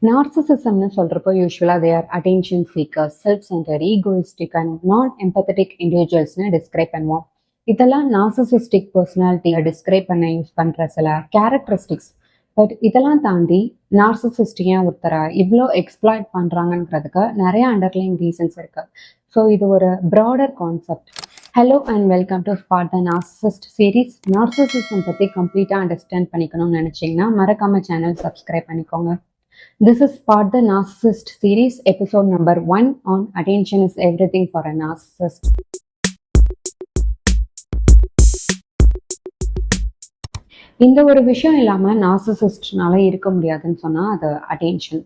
நார்சிசிசம்னு சொல்றப்போ யூஸ்வலா they are attention seekers, self centred, egoistic and நான் எம்பத்தட்டிக் இண்டிவிஜுவல்ஸ்னு டிஸ்கிரைப் பண்ணுவோம். இதெல்லாம் நார்சிசிஸ்டிக் பர்சனாலிட்டியை டிஸ்கிரைப் பண்ண யூஸ் பண்ற சில கேரக்டரிஸ்டிக்ஸ். பட் இதெல்லாம் தாண்டி நார்சிசிஸ்டியை ஒருத்தரை இவ்வளோ எக்ஸ்ப்ளாய்ட் பண்றாங்கன்றதுக்கு நிறைய அண்டர்லைங் ரீசன்ஸ் இருக்கு. ஸோ இது ஒரு broader concept. Hello and welcome to spot the narcissist series. Narcissism பற்றி கம்ப்ளீட்டாக அண்டர்ஸ்டாண்ட் பண்ணிக்கணும்னு நினச்சிங்கன்னா மறக்காம சேனல் சப்ஸ்கிரைப் பண்ணிக்கோங்க. This is Part the Narcissist series, episode number 1 on Attention is Everything for a Narcissist. இந்த ஒரு விஷயம் இல்லாமல் நார்சிசிஸ்ட்னால இருக்க முடியாதுன்னு சொன்னால் அது அட்டென்ஷன்.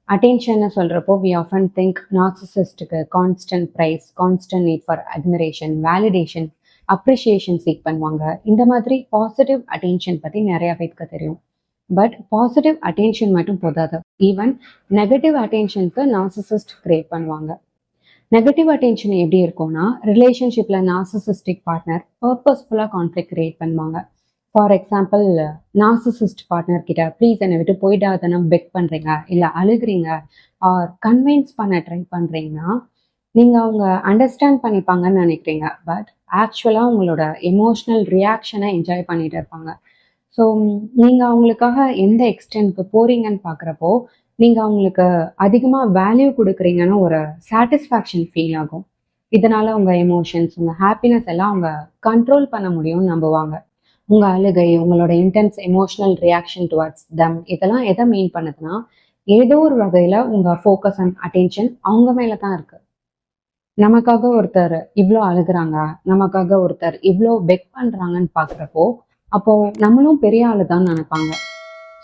அட்டென்ஷன்னு சொல்கிறப்போ we often think நார்சிசிஸ்ட்டுக்கு constant praise, constant need for admiration, validation, appreciation seek பண்ணுவாங்க. இந்த மாதிரி பாசிட்டிவ் அட்டென்ஷன் பற்றி நிறையா பேருக்கு தெரியும். பட் பாசிட்டிவ் அட்டென்ஷன் மட்டும் போதாது. ஈவன் நெகட்டிவ் அட்டென்ஷனுக்கு நார்சிசிஸ்ட் கிரியேட் பண்ணுவாங்க. நெகட்டிவ் அட்டென்ஷன் எப்படி இருக்கும்னா, ரிலேஷன்ஷிப்பில் நார்சிசிஸ்டிக் பார்ட்னர் பர்பஸ்ஃபுல்லாக கான்ஃப்ளிக்ட் கிரியேட் பண்ணுவாங்க. ஃபார் எக்ஸாம்பிள், நார்சிசிஸ்ட் பார்ட்னர் கிட்ட ப்ளீஸ் என்னை விட்டு போயிடாதன்னு பெக் பண்ணுறீங்க, இல்லை அழுகிறீங்க ஆர் கன்வின்ஸ் பண்ண ட்ரை பண்ணுறீங்கன்னா நீங்கள் அவங்க அண்டர்ஸ்டாண்ட் பண்ணிப்பாங்கன்னு நினைக்கிறீங்க. பட் ஆக்சுவலாக உங்களோட எமோஷ்னல் ரியாக்ஷனை என்ஜாய் பண்ணிட்டு இருப்பாங்க. ஸோ நீங்கள் அவங்களுக்காக எந்த எக்ஸ்டென்ட்க்கு போகிறீங்கன்னு பார்க்குறப்போ நீங்கள் அவங்களுக்கு அதிகமாக வேல்யூ கொடுக்குறீங்கன்னு ஒரு சாட்டிஸ்ஃபேக்ஷன் ஃபீல் ஆகும். இதனால் உங்கள் எமோஷன்ஸ், உங்கள் ஹாப்பினஸ் எல்லாம் அவங்க கண்ட்ரோல் பண்ண முடியும்னு நம்புவாங்க. உங்கள் அழுகை, உங்களோட இன்டென்ஸ் எமோஷ்னல் ரியாக்ஷன் டுவர்ட்ஸ் தம், இதெல்லாம் எதை மீன் பண்ணுதுன்னா, ஏதோ ஒரு வகையில் உங்கள் ஃபோக்கஸ் அண்ட் அட்டென்ஷன் அவங்க மேலே தான் இருக்குது. நமக்காக ஒருத்தர் இவ்வளோ அழுகிறாங்க, நமக்காக ஒருத்தர் இவ்வளோ பெக் பண்ணுறாங்கன்னு பார்க்குறப்போ அப்போது நம்மளும் பெரிய ஆளு தான் நினைப்பாங்க.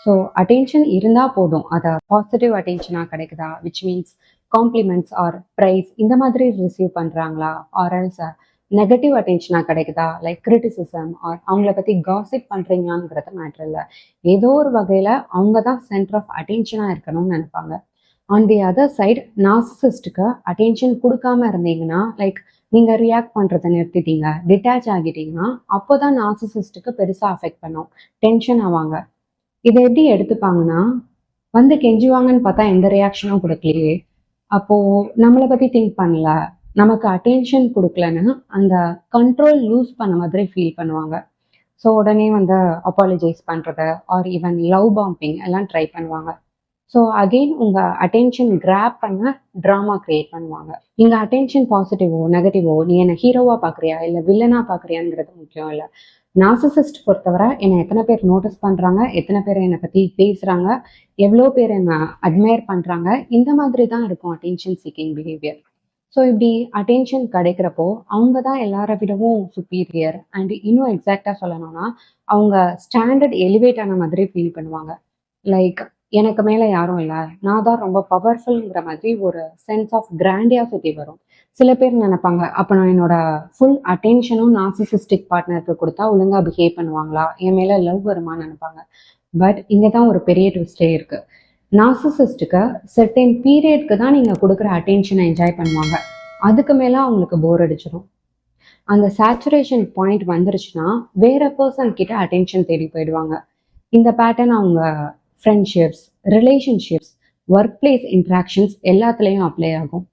ஸோ அட்டென்ஷன் இருந்தால் போதும். அதை பாசிட்டிவ் அட்டென்ஷனாக கிடைக்குதா, which means compliments or praise இந்த மாதிரி ரிசீவ் பண்ணுறாங்களா, ஆர் எல்ஸ் நெகட்டிவ் அட்டென்ஷனாக கிடைக்குதா, லைக் கிரிட்டிசிசம் ஆர் அவங்கள பற்றி காசிப் பண்ணுறீங்களாங்கிறது மேட்ரு இல்லை. ஏதோ ஒரு வகையில் அவங்க தான் சென்டர் ஆஃப் அட்டென்ஷனாக இருக்கணும்னு நினைப்பாங்க. ஆன் தி அதர் சைடு, நார்சிசிஸ்ட்டுக்கு அட்டென்ஷன் கொடுக்காம இருந்தீங்கன்னா, லைக் நீங்கள் ரியாக்ட் பண்ணுறதை நிறுத்திட்டீங்க, டிட்டாச் ஆகிட்டீங்கன்னா, அப்போ தான் நார்சிசிஸ்ட்டுக்கு பெருசாக அஃபெக்ட் பண்ணும், டென்ஷன் ஆவாங்க. இதை எப்படி எடுத்துப்பாங்கன்னா, வந்து கெஞ்சுவாங்கன்னு பார்த்தா எந்த ரியாக்ஷனும் கொடுக்கலையே, அப்போது நம்மளை பற்றி திங்க் பண்ணல, நமக்கு அட்டென்ஷன் கொடுக்கலன்னு அந்த கண்ட்ரோல் லூஸ் பண்ண மாதிரி ஃபீல் பண்ணுவாங்க. ஸோ உடனே வந்து அப்பாலஜைஸ் பண்ணுறது ஆர் ஈவன் லவ் பாம்பிங் எல்லாம் ட்ரை பண்ணுவாங்க. ஸோ அகெயின் உங்கள் அட்டென்ஷன் கிராப் பண்ண ட்ராமா க்ரியேட் பண்ணுவாங்க. இங்கே அட்டென்ஷன் பாசிட்டிவோ நெகட்டிவோ, நீ என்னை ஹீரோவாக பார்க்குறியா இல்லை வில்லனாக பார்க்குறியாங்கிறது முக்கியம் இல்லை. நார்சிசிஸ்ட் பொறுத்தவரை என்னை எத்தனை பேர் நோட்டீஸ் பண்ணுறாங்க, எத்தனை பேர் என்னை பற்றி பேசுகிறாங்க, எவ்வளோ பேர் என்னை அட்மையர் பண்ணுறாங்க, இந்த மாதிரி தான் இருக்கும் அட்டென்ஷன் சீக்கிங் பிஹேவியர். ஸோ இப்படி அட்டென்ஷன் கிடைக்கிறப்போ அவங்க தான் எல்லாரை விடவும் சுப்பீரியர் அண்ட் இன்னும் எக்ஸாக்டாக சொல்லணும்னா அவங்க ஸ்டாண்டர்ட் எலிவேட் ஆன மாதிரி ஃபீல் பண்ணுவாங்க. லைக் எனக்கு மேலே யாரும் இல்லை, நான் தான் ரொம்ப பவர்ஃபுல்ங்கிற மாதிரி ஒரு சென்ஸ் ஆஃப் கிராண்டியாசிட்டி வரும். சில பேர் நினைப்பாங்க, அப்போ நான் என்னோட ஃபுல் அட்டென்ஷனும் நார்சிசிஸ்டிக் பார்ட்னருக்கு கொடுத்தா ஒழுங்காக பிஹேவ் பண்ணுவாங்களா, என் மேலே லவ் வருமானு நினைப்பாங்க. பட் இங்கே தான் ஒரு பெரிய ட்விஸ்டே இருக்குது. நார்சிசிஸ்ட்டுக்கு செர்டைன் பீரியட்க்கு தான் நீங்கள் கொடுக்குற அட்டென்ஷனை என்ஜாய் பண்ணுவாங்க. அதுக்கு மேலே அவங்களுக்கு போர் அடிச்சிடும். அந்த சேச்சுரேஷன் பாயிண்ட் வந்துருச்சுன்னா வேற பர்சன் கிட்ட அட்டென்ஷன் தேடி போயிடுவாங்க. இந்த பேட்டர்ன் அவங்க friendships, relationships, work place interactions எல்லாத்துலேயும் அப்ளை ஆகும்.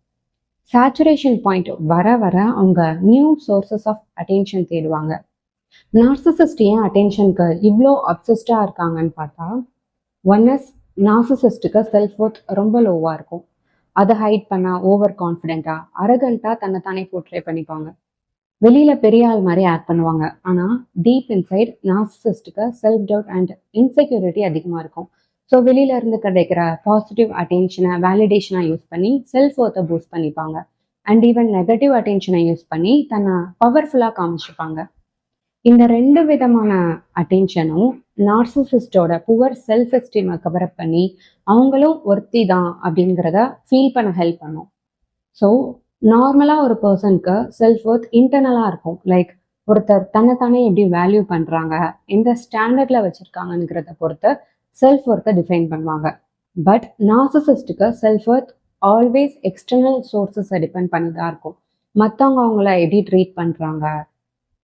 சேச்சுரேஷன் பாயிண்ட் வர வர அவங்க நியூ சோர்சஸ் ஆஃப் அட்டென்ஷன் தேடுவாங்க. நார்சிசிஸ்ட் ஏன் அட்டென்ஷனுக்கு இவ்வளோ அப்சஸ்டாக இருக்காங்கன்னு பார்த்தா, ஒன் இஸ் நார்சிசிஸ்ட்டுக்கு செல்ஃப் ஒர்த் ரொம்ப லோவாக இருக்கும். அதை ஹைட் பண்ண ஓவர் கான்ஃபிடென்ட்டாக, அரகண்ட்டாக தன்னைத்தானே போர்ட்ரே பண்ணிப்பாங்க. வெளியில் பெரிய ஆள் மாதிரி ஆக்ட் பண்ணுவாங்க. ஆனால் டீப் இன்சைட் நார்சிசிஸ்ட்டுக்கு செல்ஃப் டவுட் அண்ட் இன்செக்யூரிட்டி அதிகமாக இருக்கும். ஸோ வெளியிலேருந்து கிடைக்கிற பாசிட்டிவ் அட்டென்ஷனை வேலிடேஷனாக யூஸ் பண்ணி செல்ஃப் ஒர்த்தை பூஸ்ட் பண்ணிப்பாங்க. அண்ட் ஈவன் நெகட்டிவ் அட்டென்ஷனை யூஸ் பண்ணி தன்னை பவர்ஃபுல்லாக காமிச்சிப்பாங்க. இந்த ரெண்டு விதமான அட்டென்ஷனும் நார்சிசிஸ்டோட புவர் செல்ஃப் எஸ்டீமை கவர் அப் பண்ணி அவங்களும் ஒர்த்தி தான் அப்படிங்கிறத ஃபீல் பண்ண ஹெல்ப் பண்ணும். ஸோ நார்மலாக ஒரு பர்சனுக்கு செல்ஃப் ஒர்த் இன்டர்னலாக இருக்கும். லைக் ஒருத்தர் தன்னைத்தானே எப்படி வேல்யூ பண்ணுறாங்க, எந்த ஸ்டாண்டர்டில் வச்சுருக்காங்கங்கிறத பொறுத்து செல்ஃப் ஒர்த்தை டிஃபைன் பண்ணுவாங்க. பட் நார்சிசிஸ்ட்டுக்கு செல்ஃப் ஒர்த் ஆல்வேஸ் எக்ஸ்டர்னல் சோர்ஸஸை டிபெண்ட் பண்ணி தான் இருக்கும். மற்றவங்க அவங்கள எப்படி ட்ரீட் பண்ணுறாங்க,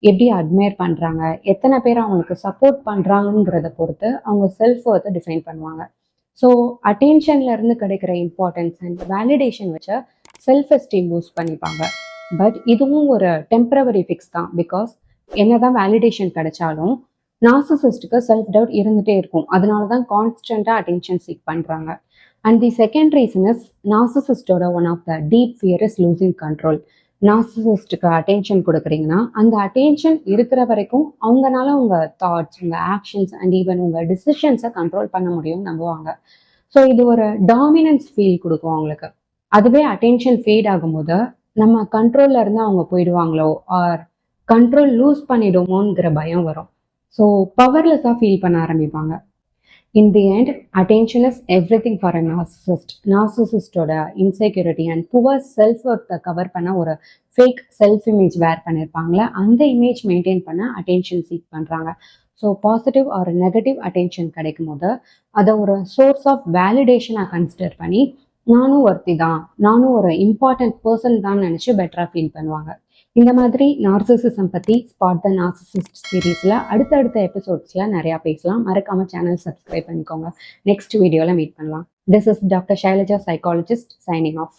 எப்படி அட்மையர் பண்ணுறாங்க, எத்தனை பேர் அவங்களுக்கு சப்போர்ட் பண்ணுறாங்கங்கிறத பொறுத்து அவங்க செல்ஃப் ஒர்த்தை டிஃபைன் பண்ணுவாங்க. ஸோ அட்டென்ஷன்ல இருந்து கிடைக்கிற இம்பார்ட்டன்ஸ் அண்ட் வேலிடேஷன் வச்சு செல்ஃப் எஸ்டீம் பூஸ்ட் பண்ணிப்பாங்க. பட் இதுவும் ஒரு டெம்பரவரி ஃபிக்ஸ் தான். பிகாஸ் என்னதான் வேலிடேஷன் கிடைச்சாலும் நார்சிசிஸ்டுக்கு செல்ஃப் டவுட் இருந்துகிட்டே இருக்கும். அதனால தான் கான்ஸ்டண்ட்டாக அட்டென்ஷன் சீக் பண்ணுறாங்க. And the second reason is நார்சிசிஸ்டோட one of the deep fear is losing control. நார்சிசிஸ்டுக்கு அட்டென்ஷன் கொடுக்குறீங்கன்னா அந்த அட்டென்ஷன் இருக்கிற வரைக்கும் அவங்கனால உங்கள் தாட்ஸ், உங்கள் ஆக்ஷன்ஸ் அண்ட் ஈவன் உங்கள் டிசிஷன்ஸை கண்ட்ரோல் பண்ண முடியும்னு நம்புவாங்க. ஸோ இது ஒரு டாமினன்ஸ் ஃபீல் கொடுக்கும் அவங்களுக்கு. அதுவே அட்டென்ஷன் ஃபேட் ஆகும்போது நம்ம கண்ட்ரோல்ல இருந்து அவங்க போயிடுவாங்களோ ஆர் கண்ட்ரோல் லூஸ் பண்ணிடுமோங்கிற பயம் வரும். ஸோ பவர்லெஸ்ஸாக ஃபீல் பண்ண ஆரம்பிப்பாங்க. In the end attention is everything for a narcissist. நார்சிசிஸ்டோட இன்செக்யூரிட்டி அண்ட் புவர் செல்ஃப் ஒர்த்தை கவர் பண்ண ஒரு ஃபேக் செல்ஃப் இமேஜ் வேர் பண்ணியிருப்பாங்களே, அந்த இமேஜ் மெயின்டைன் பண்ண அட்டென்ஷன் சீக் பண்ணுறாங்க. So positive or negative attention கிடைக்கும் போது அதை ஒரு சோர்ஸ் ஆஃப் வேலிடேஷனாக கன்சிடர் பண்ணி நானும் ஒருத்தி தான், நானும் ஒரு இம்பார்ட்டன்ட் பர்சன் தான் நினச்சி பெட்டராக ஃபீல் பண்ணுவாங்க. இந்த மாதிரி நார்சிசிசம் பற்றி ஸ்பாட் த நார்சிசிஸ்ட் சீரீஸில் அடுத்தடுத்த எபிசோட்ஸில் நிறையா பேசலாம். மறக்காமல் சேனல் சப்ஸ்கிரைப் பண்ணிக்கோங்க. நெக்ஸ்ட் வீடியோவில் மீட் பண்ணலாம். This is doctor Shailaja, psychologist, signing off.